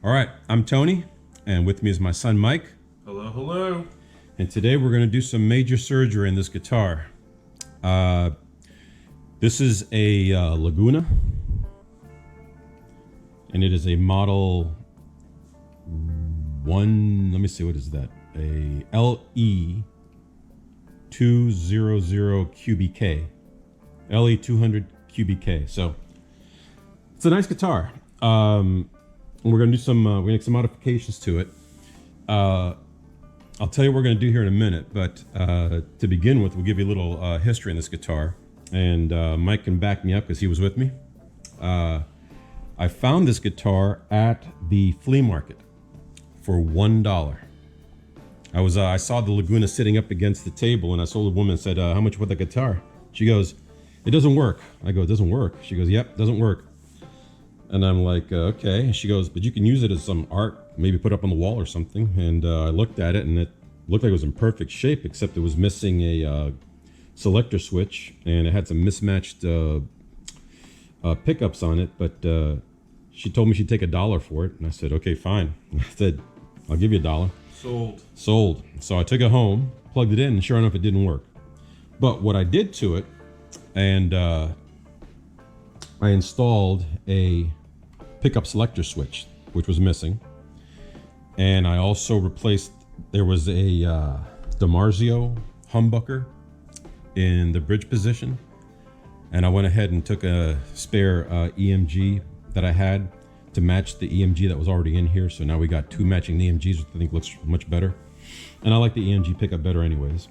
All right, I'm Tony, and with me is my son Mike. Hello, hello. And today we're going to do some major surgery in this guitar. This is a Laguna, and it is a model one. Let me see, what is that? A LE 200 QBK, LE 200 QBK. So it's a nice guitar. We're going to do some, we're going to make some modifications to it. I'll tell you what we're going to do here in a minute, but to begin with, we'll give you a little history in this guitar. And Mike can back me up because he was with me. I found this guitar at the flea market for $1. I saw the Laguna sitting up against the table, and I saw the woman and said, how much for the guitar? She goes, it doesn't work. I go, it doesn't work? She goes, yep, doesn't work. And I'm like, okay. And she goes, but you can use it as some art, maybe put up on the wall or something. And I looked at it, and it looked like it was in perfect shape, except it was missing a selector switch, and it had some mismatched pickups on it. But she told me she'd take $1 for it, and I said, okay, fine. I said, I'll give you $1. Sold. So I took it home, plugged it in, and sure enough, it didn't work. But what I did to it, and I installed a pickup selector switch, which was missing. And I also replaced, there was a DiMarzio humbucker in the bridge position. And I went ahead and took a spare EMG that I had to match the EMG that was already in here. So now we got two matching EMGs, which I think looks much better. And I like the EMG pickup better anyways.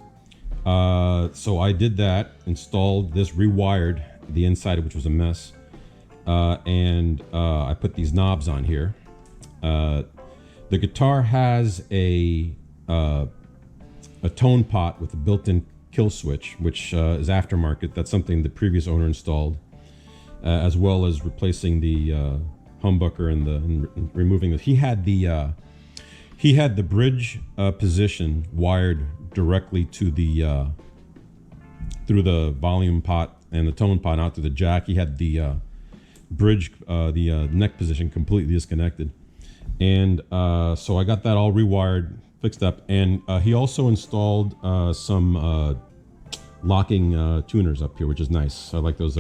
So I did that, installed this, rewired the inside, which was a mess. And I put these knobs on here. The guitar has a tone pot with a built-in kill switch, which is aftermarket. That's something the previous owner installed, as well as replacing the humbucker and removing this. He had the bridge position wired directly to the through the volume pot and the tone pot out to the jack. He had the bridge, the neck position completely disconnected. And so I got that all rewired, fixed up. And he also installed some locking tuners up here, which is nice. So I like those.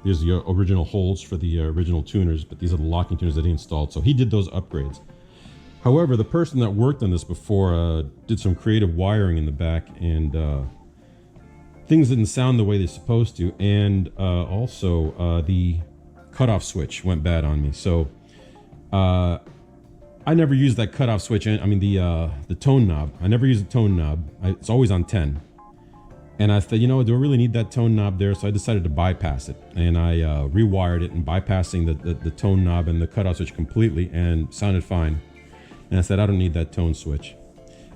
These are the original holes for the original tuners, but these are the locking tuners that he installed. So he did those upgrades. However, the person that worked on this before did some creative wiring in the back, and things didn't sound the way they're supposed to. And also the cutoff switch went bad on me. So I never used that cutoff switch. I mean the tone knob. I never use the tone knob. It's always on 10. And I thought, do I really need that tone knob there? So I decided to bypass it, and I rewired it and bypassing the tone knob and the cutoff switch completely, and sounded fine. And I said, I don't need that tone switch.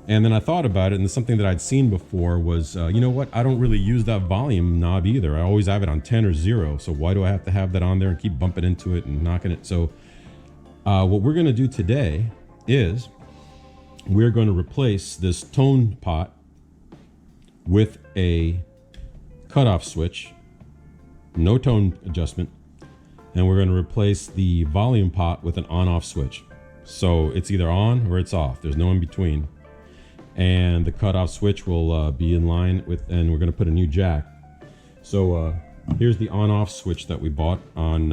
And then I thought about it, and something that I'd seen before was, you know what? I don't really use that volume knob either. I always have it on 10 or 0. So why do I have to have that on there and keep bumping into it and knocking it? So what we're going to do today is we're going to replace this tone pot with a cutoff switch, no tone adjustment, and we're going to replace the volume pot with an on-off switch. So it's either on or it's off. There's no in between. And the cutoff switch will be in line with, and we're going to put a new jack. So here's the on-off switch that we bought on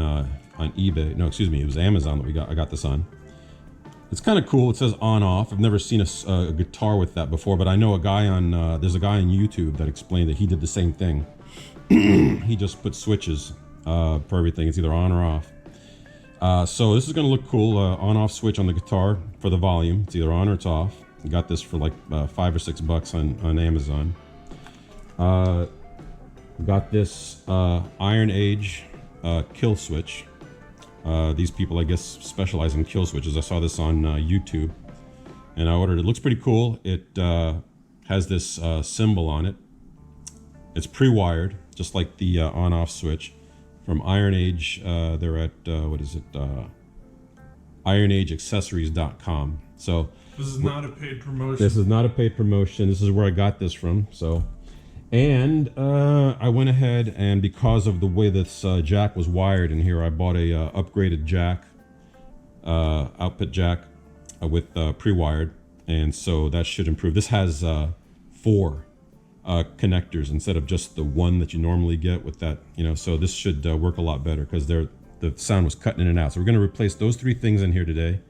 eBay. No, excuse me, it was Amazon that I got this on. It's kind of cool. It says on-off. I've never seen a guitar with that before, but I know a guy there's a guy on YouTube that explained that he did the same thing. He just put switches for everything. It's either on or off. So this is going to look cool. On-off switch on the guitar for the volume. It's either on or it's off. I got this for like $5 or $6 on Amazon. Got this Iron Age kill switch. These people, I guess, specialize in kill switches. I saw this on YouTube, and I ordered it. It looks pretty cool. It has this symbol on it. It's pre-wired, just like the on-off switch from Iron Age. They're at, ironageaccessories.com. So this is not a paid promotion. This is not a paid promotion. This is where I got this from. So, and I went ahead, and because of the way this jack was wired in here, I bought a upgraded jack output jack with pre-wired, and so that should improve. This has 4 connectors instead of just the one that you normally get with that, so this should work a lot better because the sound was cutting in and out. So we're going to replace those 3 things in here today,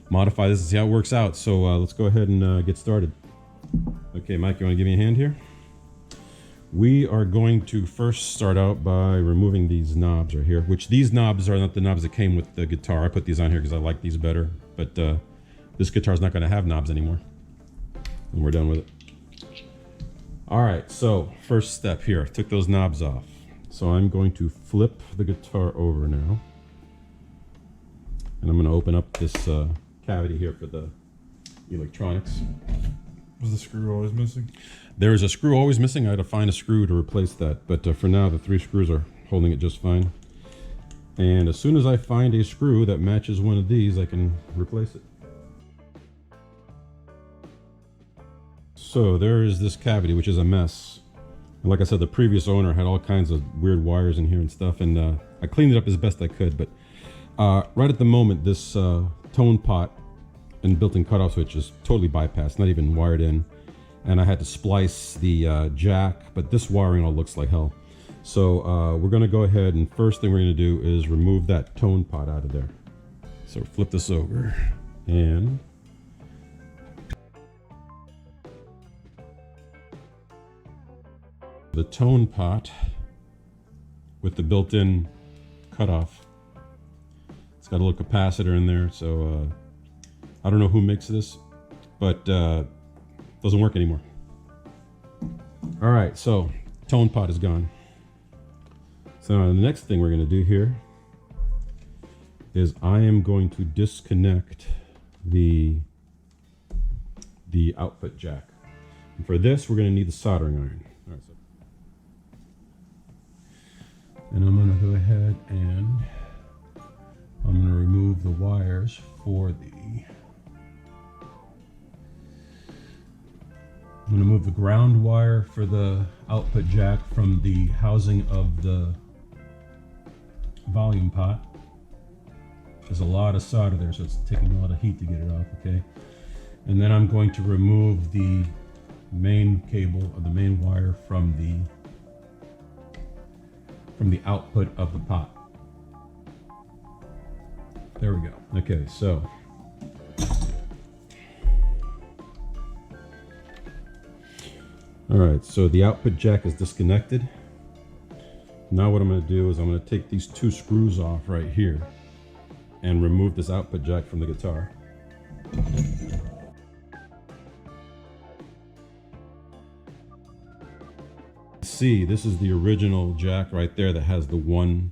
modify this and see how it works out. So let's go ahead and get started. Okay, Mike, you want to give me a hand here? We are going to first start out by removing these knobs right here, which these knobs are not the knobs that came with the guitar. I put these on here because I like these better, but this guitar is not going to have knobs anymore when we're done with it. All right, so first step here, I took those knobs off. So I'm going to flip the guitar over now, and I'm going to open up this cavity here for the electronics. Was the screw always missing? There is a screw always missing. I had to find a screw to replace that, but for now the 3 screws are holding it just fine. And as soon as I find a screw that matches one of these, I can replace it. So there is this cavity, which is a mess. And like I said, the previous owner had all kinds of weird wires in here and stuff, and I cleaned it up as best I could, but right at the moment, this tone pot and built-in cutoff switch is totally bypassed, not even wired in. And I had to splice the jack, but this wiring all looks like hell. So we're gonna go ahead, and first thing we're gonna do is remove that tone pot out of there. So flip this over, and the tone pot with the built-in cutoff. It's got a little capacitor in there, so I don't know who makes this, but doesn't work anymore. All right, so tone pot is gone. So the next thing we're going to do here is I am going to disconnect the output jack. And for this, we're going to need the soldering iron. All right, and I'm going to go ahead and I'm going to remove the wires for I'm going to move the ground wire for the output jack from the housing of the volume pot. There's a lot of solder there, so it's taking a lot of heat to get it off, okay? And then I'm going to remove the main cable or the main wire from the output of the pot. There we go. Okay, so all right, so the output jack is disconnected. Now what I'm going to do is I'm going to take these 2 screws off right here and remove this output jack from the guitar. See, this is the original jack right there that has the 1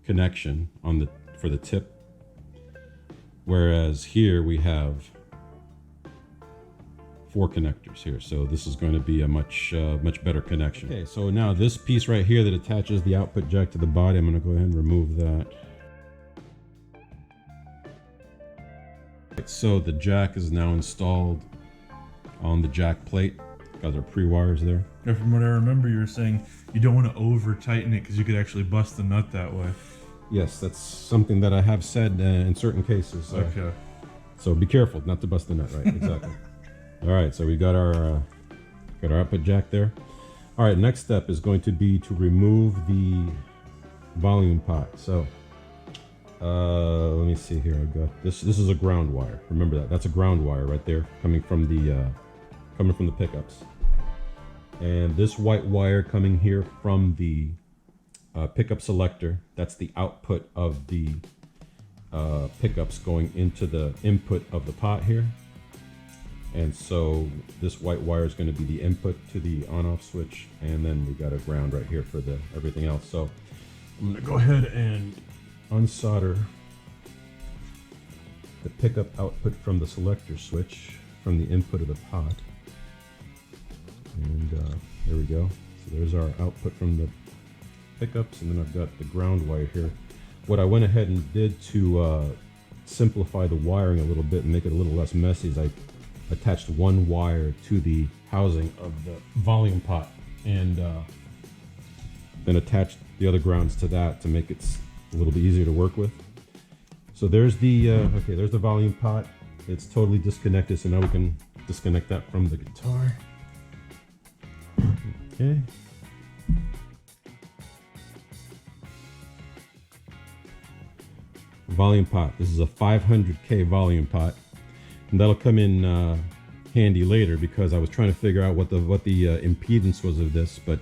connection on for the tip, whereas here we have 4 connectors here, so this is going to be a much better connection. Okay, so now this piece right here that attaches the output jack to the body, I'm going to go ahead and remove that. So the jack is now installed on the jack plate. Got our pre-wires there. Yeah, from what I remember, you were saying you don't want to over tighten it because you could actually bust the nut that way. Yes, that's something that I have said in certain cases. Okay. So be careful not to bust the nut, right? Exactly. All right, so we got our output jack there. All right, next step is going to be to remove the volume pot. So let me see here. I've got this. This is a ground wire. Remember that. That's a ground wire right there, coming from the pickups. And this white wire coming here from the pickup selector. That's the output of the pickups going into the input of the pot here. And so this white wire is going to be the input to the on-off switch, and then we got a ground right here for the everything else. So I'm going to go ahead and unsolder the pickup output from the selector switch from the input of the pot. And there we go. So there's our output from the pickups, and then I've got the ground wire here. What I went ahead and did to simplify the wiring a little bit and make it a little less messy is I attached 1 wire to the housing of the volume pot, and then attached the other grounds to that to make it a little bit easier to work with. So there's the okay, there's the volume pot. It's totally disconnected, so now we can disconnect that from the guitar. Okay. Volume pot. This is a 500K volume pot, and that'll come in handy later because I was trying to figure out what the impedance was of this, but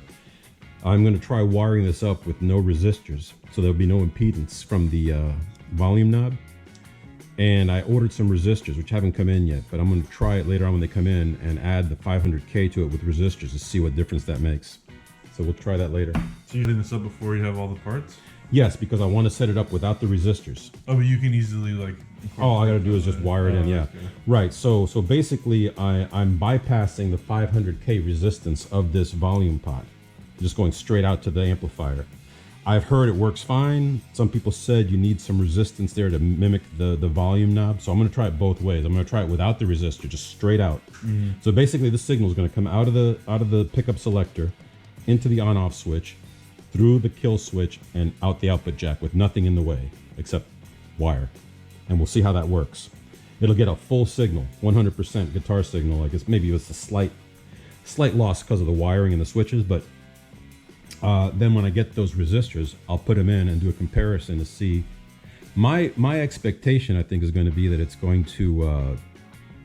I'm going to try wiring this up with no resistors, so there'll be no impedance from the volume knob. And I ordered some resistors, which haven't come in yet, but I'm going to try it later on when they come in and add the 500K to it with resistors to see what difference that makes. So we'll try that later. So you're setting this up before you have all the parts? Yes, because I want to set it up without the resistors. Oh, but you can easily like. All I got to do is just wire it in, yeah. Okay. Right, so basically I'm bypassing the 500K resistance of this volume pot. Just going straight out to the amplifier. I've heard it works fine. Some people said you need some resistance there to mimic the volume knob. So I'm going to try it both ways. I'm going to try it without the resistor, just straight out. Mm-hmm. So basically the signal is going to come out of the pickup selector into the on-off switch, through the kill switch, and out the output jack with nothing in the way except wire. And we'll see how that works. It'll get a full signal, 100% guitar signal. Like maybe it's a slight loss because of the wiring and the switches, but then when I get those resistors, I'll put them in and do a comparison to see. My expectation, I think, is going to be that it's going to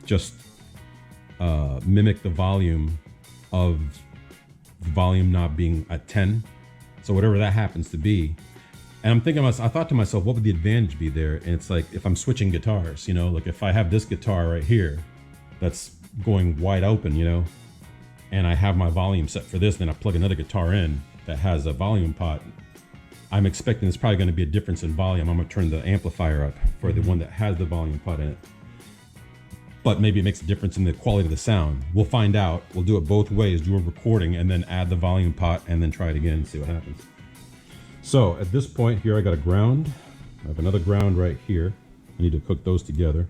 just mimic the volume of the volume knob being at 10. So whatever that happens to be. And I'm thinking, I thought to myself, what would the advantage be there? And it's like, if I'm switching guitars, you know, like if I have this guitar right here, that's going wide open, you know, and I have my volume set for this, then I plug another guitar in that has a volume pot, I'm expecting there's probably going to be a difference in volume. I'm going to turn the amplifier up for the one that has the volume pot in it. But maybe it makes a difference in the quality of the sound. We'll find out. We'll do it both ways, do a recording and then add the volume pot and then try it again and see what happens. So at this point here, I got a ground. I have another ground right here. I need to hook those together.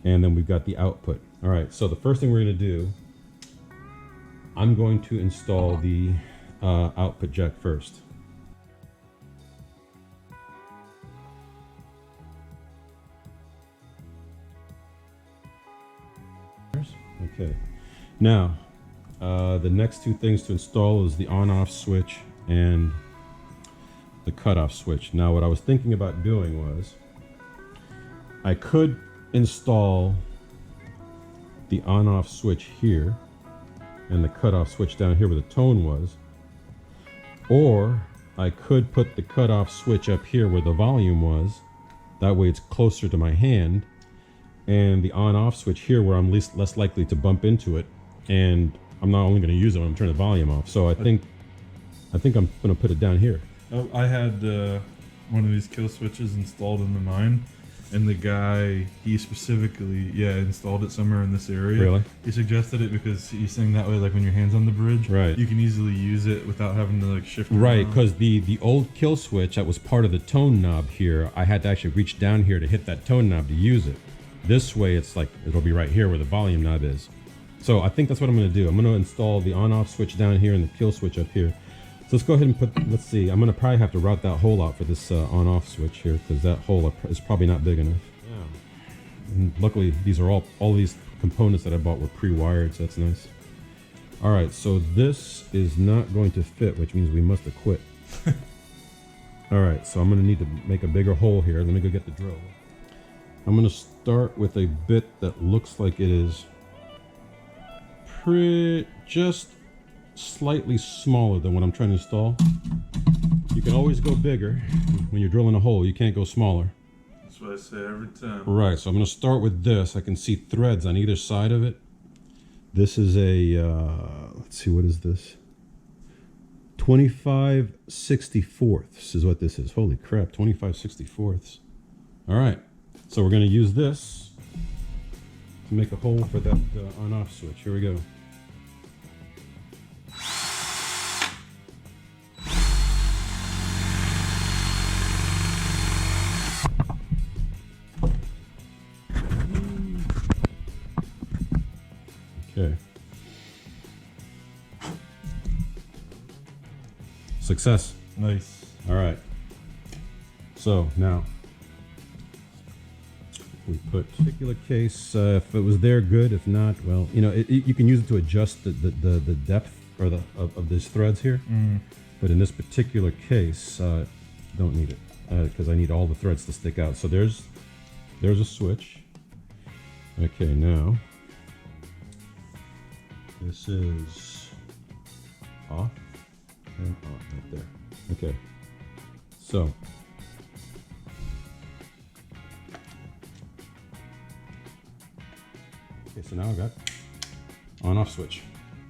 And then we've got the output. All right, so the first thing we're going to do, I'm going to install the output jack first. Okay, now the next two things to install is the on-off switch and the cutoff switch. Now what I was thinking about doing was I could install the on-off switch here and the cutoff switch down here where the tone was, or I could put the cutoff switch up here where the volume was. That way it's closer to my hand, and the on-off switch here where I'm less likely to bump into it, and I'm not only going to use it when I'm turning the volume off. So I think I'm going to put it down here. Oh, I had one of these kill switches installed into mine, and the guy, he specifically installed it somewhere in this area. Really? He suggested it because he's saying that way, like when your hand's on the bridge, right, you can easily use it without having to like shift right, because the old kill switch that was part of the tone knob here, I had to actually reach down here to hit that tone knob to use it. This way it's like it'll be right here where the volume knob is. So I think that's what I'm going to do. I'm going to install the on-off switch down here and the kill switch up here. So let's go ahead and put, let's see, I'm going to probably have to route that hole out for this on-off switch here, because that hole is probably not big enough. Yeah. And luckily these are all these components that I bought were pre-wired, so that's nice. All right, so this is not going to fit, which means we must have quit. All right, so I'm going to need to make a bigger hole here. Let me go get the drill. I'm going to start with a bit that looks like it is just slightly smaller than what I'm trying to install. You can always go bigger. When you're drilling a hole, you can't go smaller. That's what I say every time. Right, so I'm going to start with this. I can see threads on either side of it. This is a, let's see, what is this? 25/64 is what this is. Holy crap, 25/64. All right. So we're going to use this to make a hole for that on-off switch. Here we go. Okay. Success. Nice. All right. So now we put particular case. If it was there, good. If not, well, you know, you can use it to adjust the depth or of these threads here. But in this particular case, don't need it because I need all the threads to stick out. So there's a switch. Okay, now this is off and off right there. Okay, so now I've got on-off switch.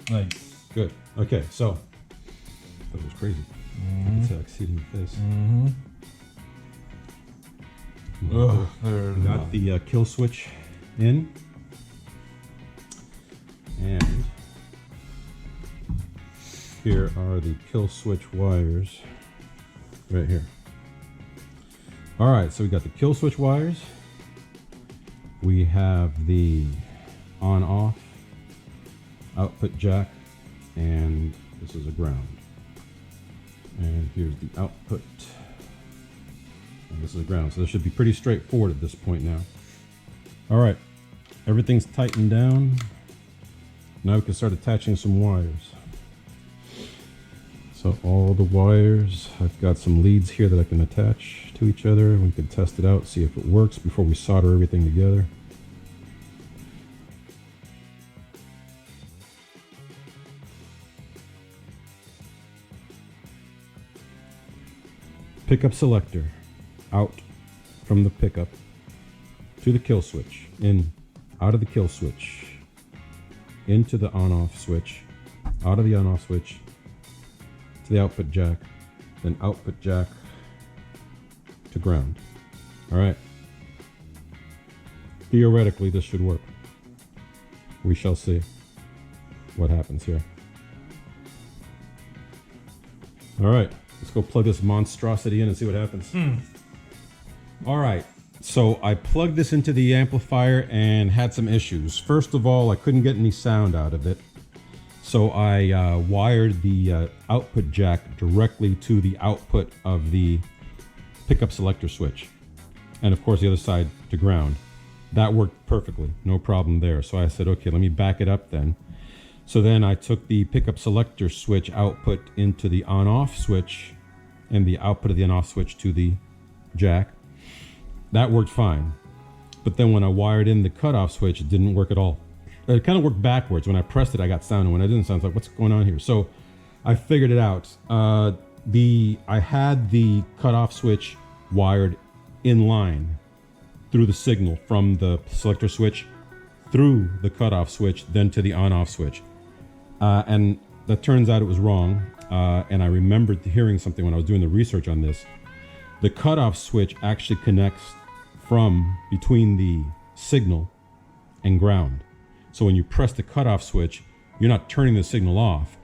Nice. Good. Okay, so that was crazy. It's exceeding the face. Oh, there it Got the kill switch in, and here are the kill switch wires right here. All right, so we got the kill switch wires. We have the on-off output jack, and this is a ground. And here's the output, and this is a ground. So this should be pretty straightforward at this point now. All right, everything's tightened down. Now we can start attaching some wires. So all the wires, I've got some leads here that I can attach to each other. We can test it out, see if it works before we solder everything together. Pickup selector out from the pickup to the kill switch, out of the kill switch, into the on-off switch, out of the on-off switch, to the output jack, then output jack to ground. All right. Theoretically, this should work. We shall see what happens here. All right. Let's go plug this monstrosity in and see what happens. All right, so I plugged this into the amplifier and had some issues. First of all, I couldn't get any sound out of it. So I wired the output jack directly to the output of the pickup selector switch. And of course the other side to ground. That worked perfectly, no problem there. So I said, okay, let me back it up then. So then I took the pickup selector switch output into the on-off switch and the output of the on-off switch to the jack. That worked fine. But then when I wired in the cutoff switch, it didn't work at all. It kind of worked backwards. When I pressed it, I got sound, and when I didn't sound, I was like, what's going on here? So I figured it out. I had the cutoff switch wired in line through the signal from the selector switch through the cutoff switch, then to the on-off switch. And that turns out it was wrong. And I remembered hearing something when I was doing the research on this. The cutoff switch actually connects from between the signal and ground. So when you press the cutoff switch, you're not turning the signal off.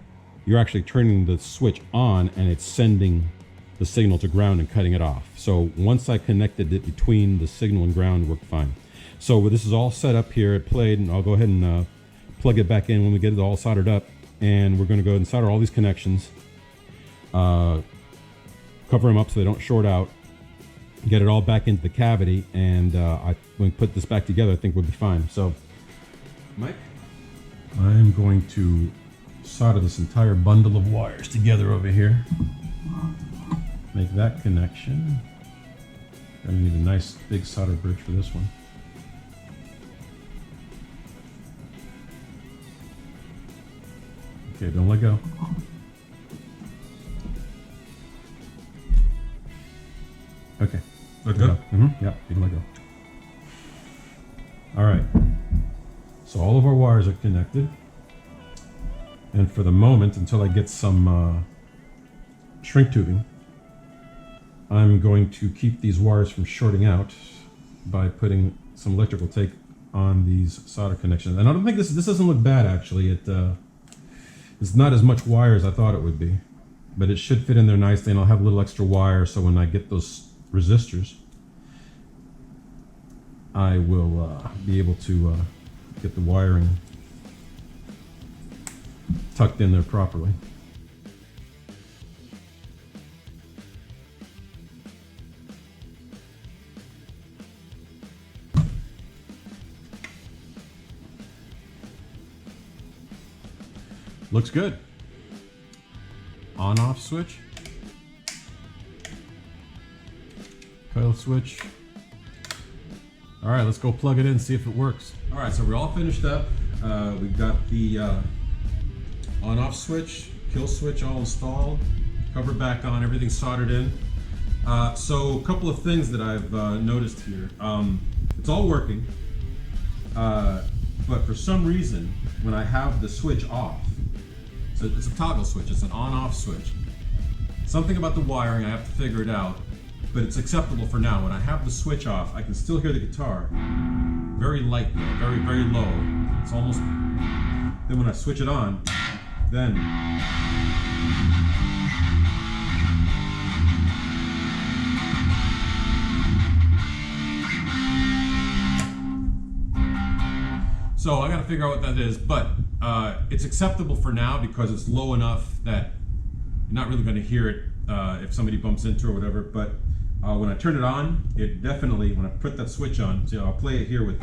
You're actually turning the switch on, and it's sending the signal to ground and cutting it off. So once I connected it between the signal and ground, it worked fine. So this is all set up here. It played, and I'll go ahead and plug it back in when we get it all soldered up. And we're going to go ahead and solder all these connections. Cover them up so they don't short out. Get it all back into the cavity, and when we put this back together, I think we'll be fine. So, Mike, I'm going to solder this entire bundle of wires together over here. Make that connection. Gonna need a nice big solder bridge for this one. Okay, don't let go. Okay. Let go? Yeah, you can let go. All right. So all of our wires are connected. And for the moment, until I get some shrink tubing, I'm going to keep these wires from shorting out by putting some electrical tape on these solder connections. And I don't think this doesn't look bad, actually. It's not as much wire as I thought it would be, but it should fit in there nicely, and I'll have a little extra wire, so when I get those resistors, I will be able to get the wiring tucked in there properly. Looks good. On-off switch. Coil switch. All right, let's go plug it in and see if it works. All right, so we're all finished up. We've got the on-off switch, kill switch all installed, cover back on, everything soldered in. So a couple of things that I've noticed here. It's all working, but for some reason, when I have the switch off, so it's a toggle switch, it's an on-off switch. Something about the wiring, I have to figure it out, but it's acceptable for now. When I have the switch off, I can still hear the guitar very light though, very, very low. It's almost, then when I switch it on, then so I gotta figure out what that is, but it's acceptable for now because it's low enough that you're not really gonna hear it if somebody bumps into it or whatever, but when I turn it on, it definitely, when I put that switch on, so I'll play it here with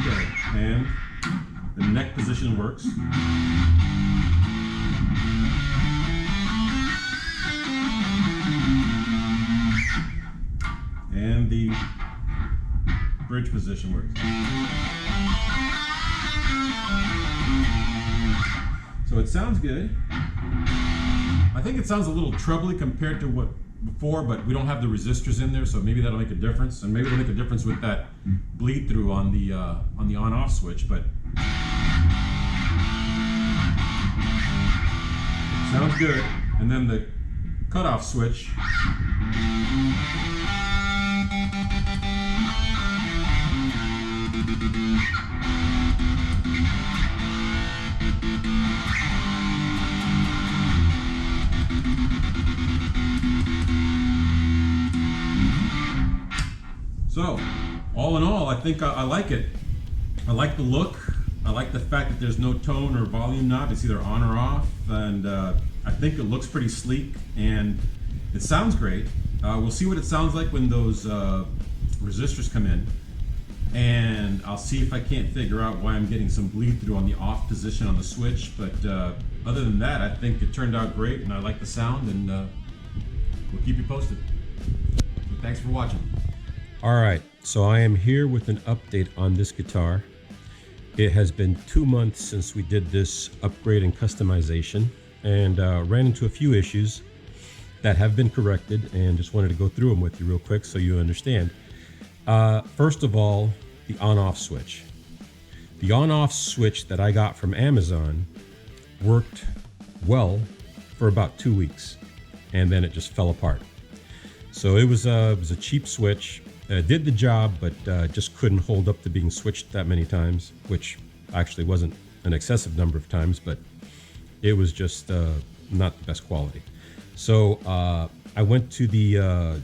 okay, and the neck position works. And the bridge position works. So it sounds good. I think it sounds a little trebly compared to what before, but we don't have the resistors in there, so maybe that'll make a difference. And maybe it'll make a difference with that bleed through on the on-off switch, but sounds good. And then the cutoff switch. So, all in all, I think I like it. I like the look. I like the fact that there's no tone or volume knob. It's either on or off, and I think it looks pretty sleek, and it sounds great. We'll see what it sounds like when those resistors come in, and I'll see if I can't figure out why I'm getting some bleed through on the off position on the switch, but other than that, I think it turned out great, and I like the sound, and we'll keep you posted. So thanks for watching. All right, so I am here with an update on this guitar. It has been 2 months since we did this upgrade and customization, and ran into a few issues that have been corrected, and just wanted to go through them with you real quick so you understand. First of all, the on-off switch. The on-off switch that I got from Amazon worked well for about 2 weeks, and then it just fell apart. So it was a cheap switch. Did the job, but just couldn't hold up to being switched that many times, which actually wasn't an excessive number of times, but it was just not the best quality. So I went to the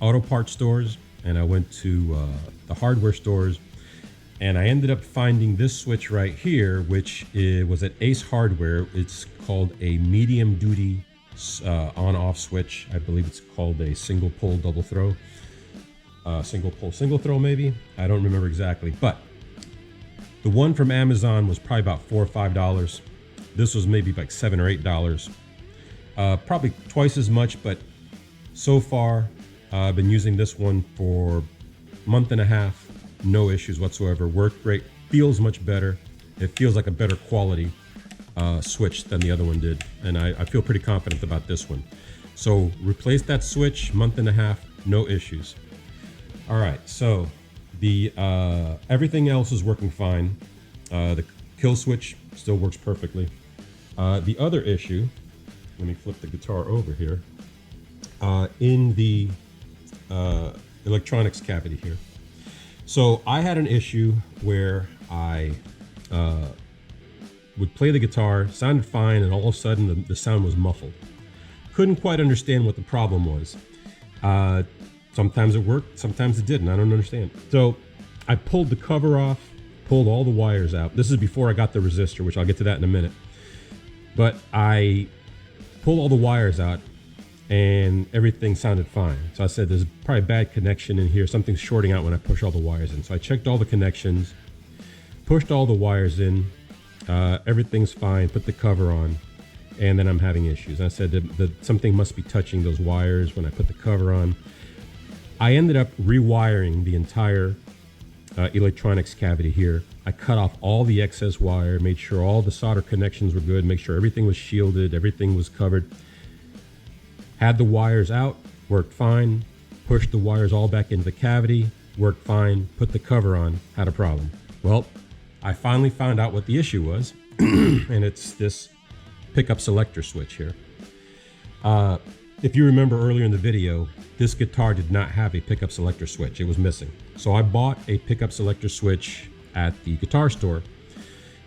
auto parts stores, and I went to the hardware stores, and I ended up finding this switch right here, which was at Ace Hardware. It's called a medium duty on-off switch. I believe it's called a single pull double throw. Single pull single throw maybe, I don't remember exactly, but the one from Amazon was probably about $4 or $5. This was maybe like $7 or $8, probably twice as much, but so far I've been using this one for a month and a half, no issues whatsoever. Worked great, feels much better. It feels like a better quality switch than the other one did, and I feel pretty confident about this one. So replace that switch, month and a half, no issues. All right, so the everything else is working fine. The kill switch still works perfectly. The other issue, let me flip the guitar over here, in the electronics cavity here. So I had an issue where I would play the guitar, sounded fine, and all of a sudden the sound was muffled. Couldn't quite understand what the problem was. Sometimes it worked, sometimes it didn't. I don't understand. So I pulled the cover off, pulled all the wires out. This is before I got the resistor, which I'll get to that in a minute. But I pulled all the wires out, and everything sounded fine. So I said, there's probably a bad connection in here. Something's shorting out when I push all the wires in. So I checked all the connections, pushed all the wires in. Everything's fine, put the cover on, and then I'm having issues. I said that something must be touching those wires when I put the cover on. I ended up rewiring the entire electronics cavity here. I cut off all the excess wire, made sure all the solder connections were good, make sure everything was shielded, everything was covered. Had the wires out, worked fine. Pushed the wires all back into the cavity, worked fine. Put the cover on, had a problem. Well, I finally found out what the issue was, and it's this pickup selector switch here. If you remember earlier in the video, this guitar did not have a pickup selector switch. It was missing. So I bought a pickup selector switch at the guitar store.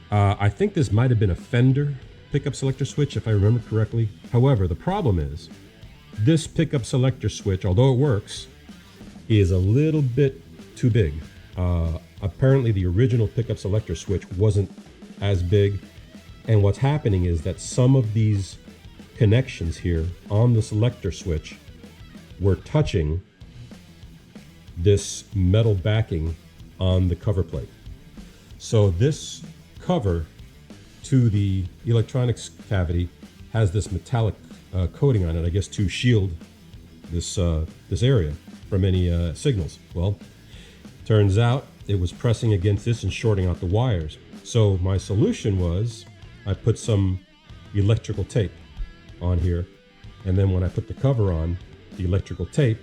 I think this might have been a Fender pickup selector switch, if I remember correctly. However, the problem is, this pickup selector switch, although it works, is a little bit too big. Apparently the original pickup selector switch wasn't as big. And what's happening is that some of these connections here on the selector switch were touching this metal backing on the cover plate. So this cover to the electronics cavity has this metallic coating on it, I guess, to shield this area from any signals. Well, turns out it was pressing against this and shorting out the wires. So my solution was I put some electrical tape on here, and then when I put the cover on, the electrical tape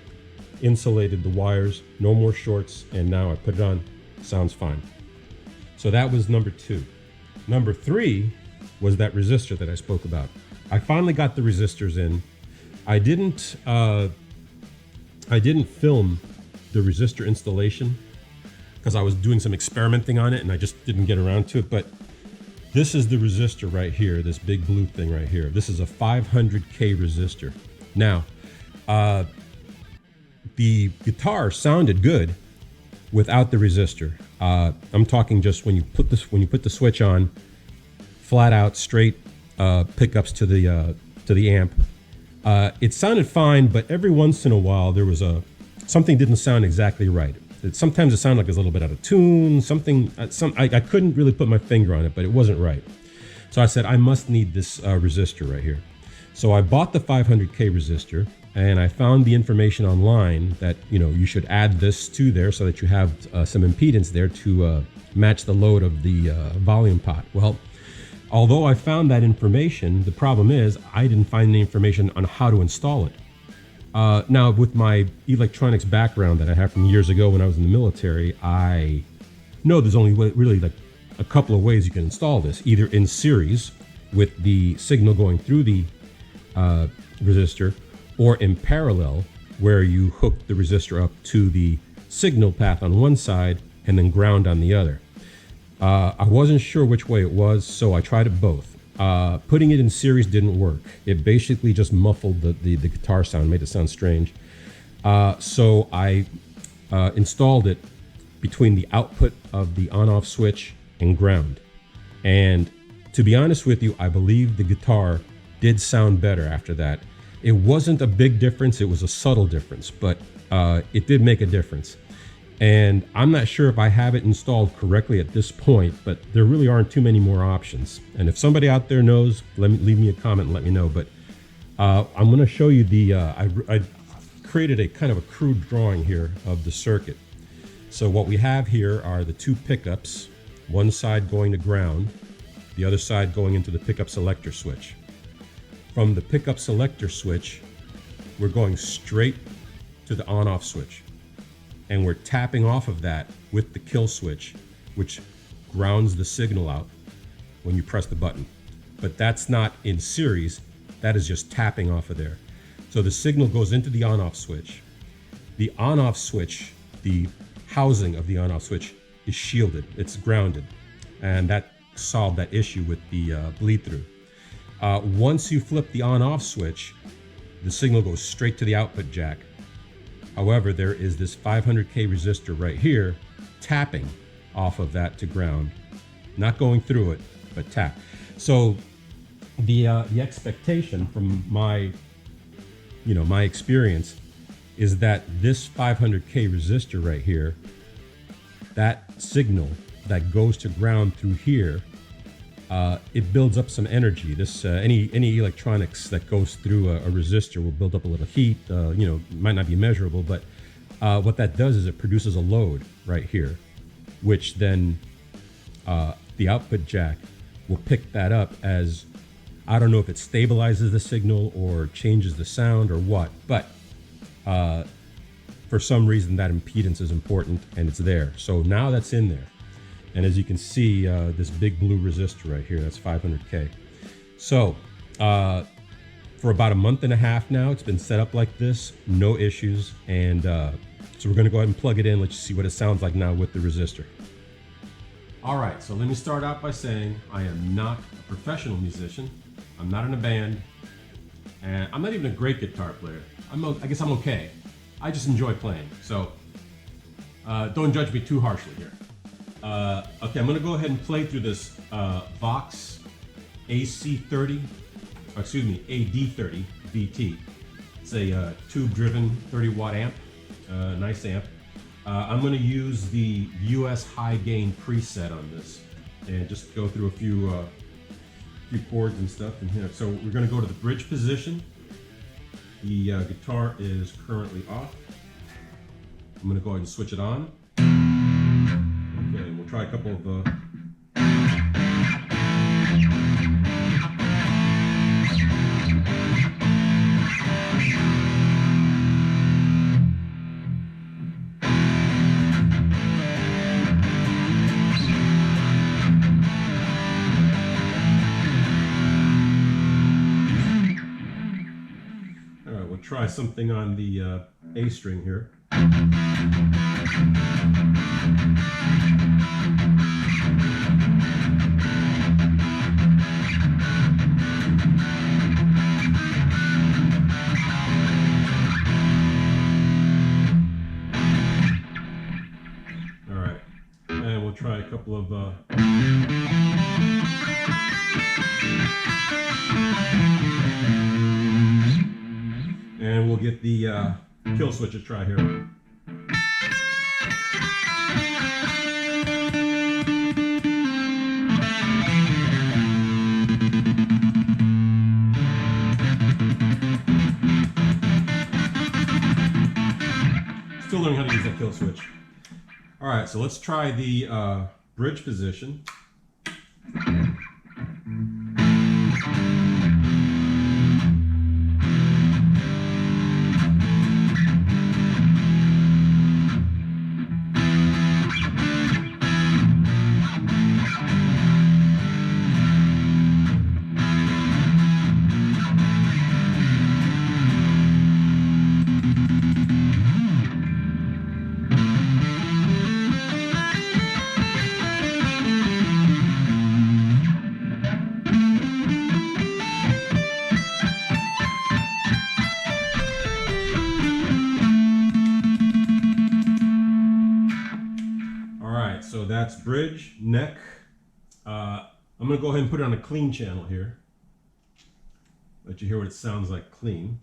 insulated the wires, no more shorts, and now I put it on, sounds fine. So that was number 2. Number 3 was that resistor that I spoke about. I finally got the resistors in. I didn't film the resistor installation because I was doing some experimenting on it and I just didn't get around to it. But this is the resistor right here, this big blue thing right here. This is a 500K resistor. Now, the guitar sounded good without the resistor. I'm talking just when you put the switch on, flat out straight pickups to the amp. It sounded fine, but every once in a while there was something didn't sound exactly right. Sometimes it sounded like it was a little bit out of tune. I couldn't really put my finger on it, but it wasn't right. So I said I must need this resistor right here. So I bought the 500K resistor, and I found the information online that you should add this to there so that you have some impedance there to match the load of the volume pot. Well, although I found that information, the problem is I didn't find any information on how to install it. Now, with my electronics background that I have from years ago when I was in the military, I know there's only really like a couple of ways you can install this, either in series with the signal going through the resistor, or in parallel where you hook the resistor up to the signal path on one side and then ground on the other. I wasn't sure which way it was, so I tried it both. Putting it in series didn't work. It basically just muffled the guitar sound, made it sound strange. So I installed it between the output of the on-off switch and ground. And to be honest with you, I believe the guitar did sound better after that. It wasn't a big difference, it was a subtle difference, but it did make a difference. And I'm not sure if I have it installed correctly at this point, but there really aren't too many more options. And if somebody out there knows, leave me a comment and let me know. But I'm going to show you I created a kind of a crude drawing here of the circuit. So what we have here are the 2 pickups, one side going to ground, the other side going into the pickup selector switch. From the pickup selector switch, we're going straight to the on-off switch. And we're tapping off of that with the kill switch, which grounds the signal out when you press the button. But that's not in series, that is just tapping off of there. So the signal goes into the on-off switch. The on-off switch, the housing of the on-off switch is shielded, it's grounded. And that solved that issue with the bleed through. Once you flip the on-off switch, the signal goes straight to the output jack. However, there is this 500K resistor right here tapping off of that to ground, not going through it, but tap. So the expectation from my my experience is that this 500K resistor right here, that signal that goes to ground through here, it builds up some energy. This any electronics that goes through a resistor will build up a little heat. Might not be measurable, but what that does is it produces a load right here, which then the output jack will pick that up as, I don't know if it stabilizes the signal or changes the sound or what, but for some reason that impedance is important and it's there. So now that's in there. And as you can see, this big blue resistor right here, that's 500K. So for about a month and a half now, it's been set up like this, no issues. And so we're gonna go ahead and plug it in. Let's see what it sounds like now with the resistor. All right, so let me start out by saying I am not a professional musician. I'm not in a band, and I'm not even a great guitar player. I guess I'm okay. I just enjoy playing, so don't judge me too harshly here. Okay, I'm gonna go ahead and play through this Vox AD30 VT. It's a tube-driven 30-watt amp, nice amp. I'm gonna use the US high gain preset on this, and just go through a few chords and stuff in here. So we're gonna go to the bridge position. The guitar is currently off. I'm gonna go ahead and switch it on. Okay, we'll try a couple of try something on the A string here. All right, and we'll try a couple of and we'll get the kill switch a try here. Still learning how to use that kill switch. All right, so let's try the bridge position. So that's bridge, neck. I'm gonna go ahead and put it on a clean channel here. Let you hear what it sounds like clean.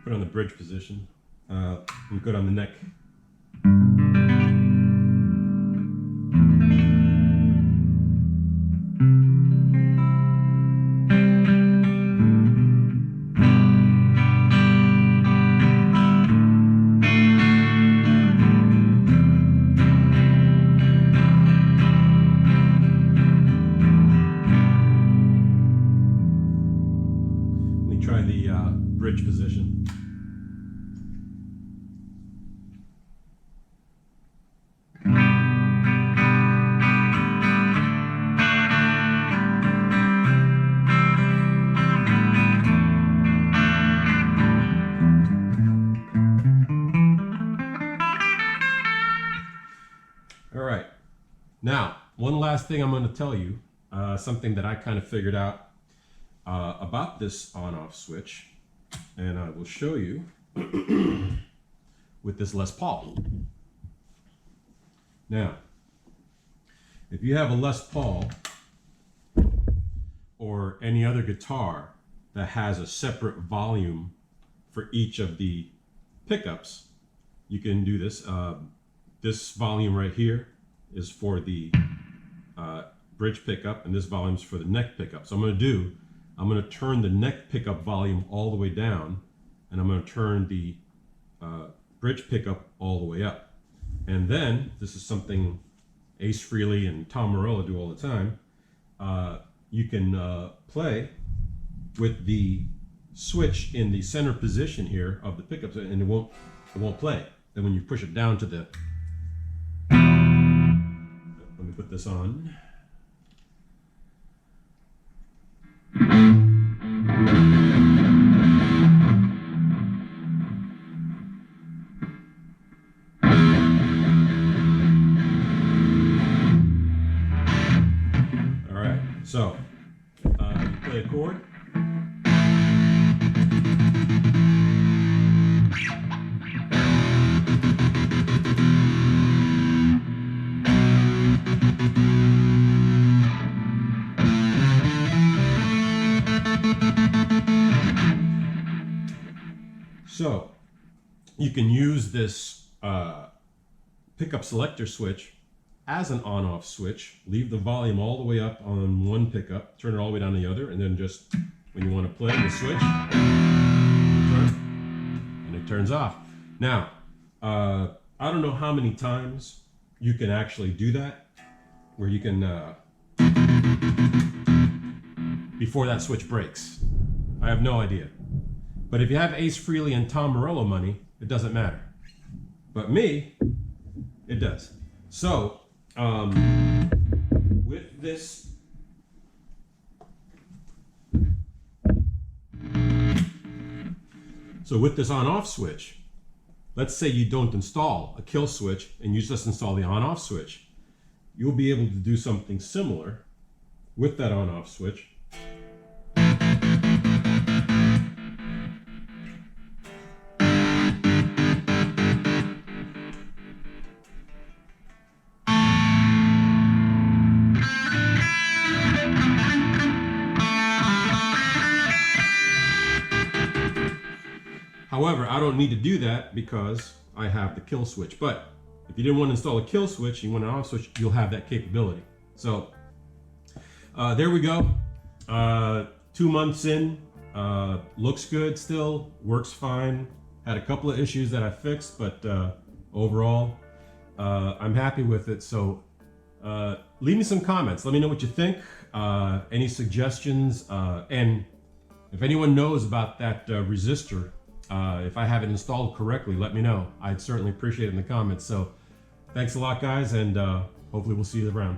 Put on the bridge position. We put on the neck. Let me try the bridge position. Now, one last thing I'm going to tell you, something that I kind of figured out about this on-off switch, and I will show you with this Les Paul. Now, if you have a Les Paul or any other guitar that has a separate volume for each of the pickups, you can do this. This volume right here is for the bridge pickup, and this volume is for the neck pickup. So I'm going to turn the neck pickup volume all the way down, and I'm going to turn the bridge pickup all the way up. And then, this is something Ace Frehley and Tom Morello do all the time, you can play with the switch in the center position here of the pickups, and it won't play. Then when you push it down to the, let me put this on. All right, so you play a chord. So you can use this pickup selector switch as an on-off switch. Leave the volume all the way up on one pickup, turn it all the way down the other, and then just when you want to play the switch, and it turns off. Now, I don't know how many times you can actually do that, where you can, before that switch breaks. I have no idea. But if you have Ace Frehley and Tom Morello money, it doesn't matter. But me, it does. So, with this, on-off switch, let's say you don't install a kill switch and you just install the on-off switch, you'll be able to do something similar with that on-off switch. However, I don't need to do that because I have the kill switch. But if you didn't want to install a kill switch, you want an off switch, you'll have that capability. So there we go. 2 months in, looks good still, works fine. Had a couple of issues that I fixed, but overall, I'm happy with it. So leave me some comments. Let me know what you think. Any suggestions, and if anyone knows about that resistor, if I have it installed correctly, let me know. I'd certainly appreciate it in the comments. So thanks a lot, guys, and hopefully we'll see you around.